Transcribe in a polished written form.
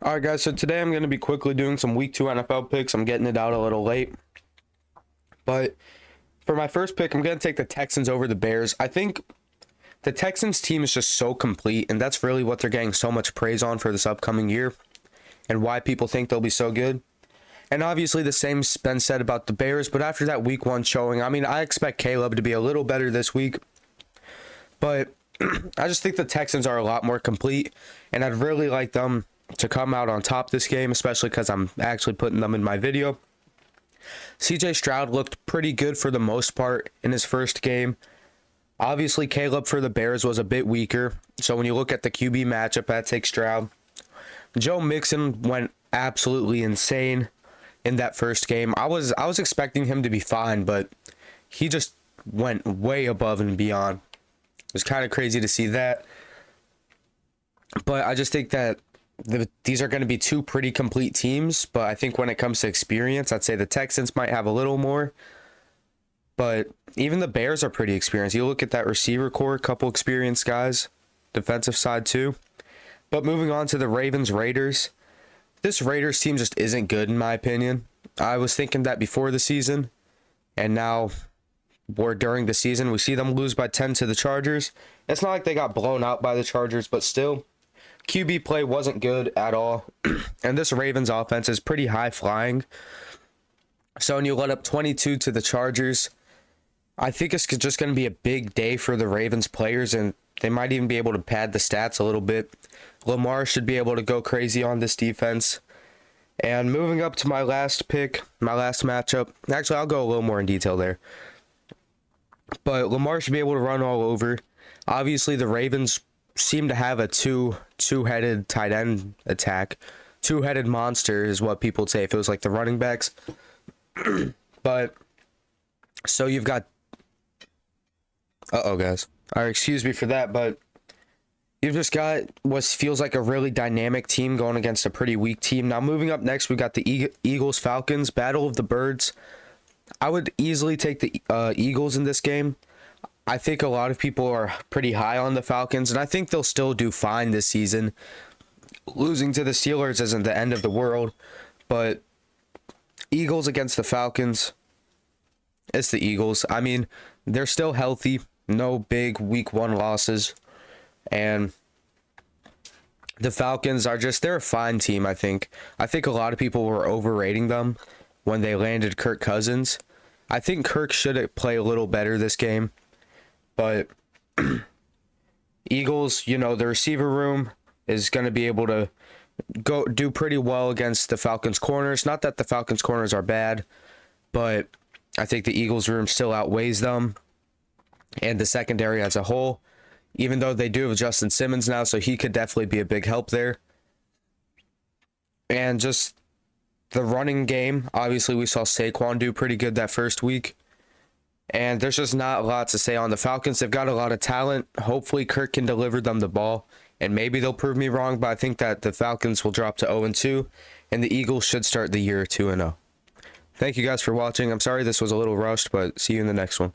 All right, guys. So today I'm going to be quickly doing some week 2 NFL picks. I'm getting it out a little late. But for my first pick, I'm going to take the Texans over the Bears. I think the Texans team is just so complete, and that's really what they're getting so much praise on for this upcoming year and why people think they'll be so good. And obviously the same's been said about the Bears, but after that week 1 showing, I expect Caleb to be a little better this week. But I just think the Texans are a lot more complete, and I'd really like them to come out on top this game, especially because I'm actually putting them in my video. CJ Stroud looked pretty good for the most part in his first game. Obviously, Caleb for the Bears was a bit weaker, so when you look at the QB matchup, that takes Stroud. Joe Mixon went absolutely insane in that first game. I was expecting him to be fine, but he just went way above and beyond. It was kind of crazy to see that. But I just think that these are going to be two pretty complete teams. But I think when it comes to experience, I'd say the Texans might have a little more. But even the Bears are pretty experienced. You look at that receiver core, a couple experienced guys. Defensive side too. But moving on to the Ravens-Raiders. This Raiders team just isn't good in my opinion. I was thinking that before the season. And now, or during the season, we see them lose by 10 to the Chargers. It's not like they got blown out by the Chargers, but still, QB play wasn't good at all. And this Ravens offense is pretty high flying. So when you let up 22 to the Chargers, I think it's just going to be a big day for the Ravens players, and they might even be able to pad the stats a little bit. Lamar should be able to go crazy on this defense. And moving up to my last pick, my last matchup. Actually, I'll go a little more in detail there. But Lamar should be able to run all over. Obviously, the Ravens seem to have a two-headed tight end attack. Two-headed monster is what people would say if it was like the running backs. But, so you've got... Uh-oh, guys. All right, excuse me for that, but you've just got what feels like a really dynamic team going against a pretty weak team. Now, moving up next, we got the Eagles-Falcons, Battle of the Birds. I would easily take the Eagles in this game. I think a lot of people are pretty high on the Falcons, and I think they'll still do fine this season. Losing to the Steelers isn't the end of the world, but Eagles against the Falcons, it's the Eagles. I mean, they're still healthy. No big week 1 losses. And the Falcons are they're a fine team, I think. I think a lot of people were overrating them when they landed Kirk Cousins. I think Kirk should play a little better this game. But Eagles, the receiver room is going to be able to do pretty well against the Falcons corners. Not that the Falcons corners are bad, but I think the Eagles room still outweighs them and the secondary as a whole. Even though they do have Justin Simmons now, so he could definitely be a big help there. And just the running game, obviously we saw Saquon do pretty good that first week. And there's just not a lot to say on the Falcons. They've got a lot of talent. Hopefully Kirk can deliver them the ball. And maybe they'll prove me wrong, but I think that the Falcons will drop to 0-2. And the Eagles should start the year 2-0. Thank you guys for watching. I'm sorry this was a little rushed, but see you in the next one.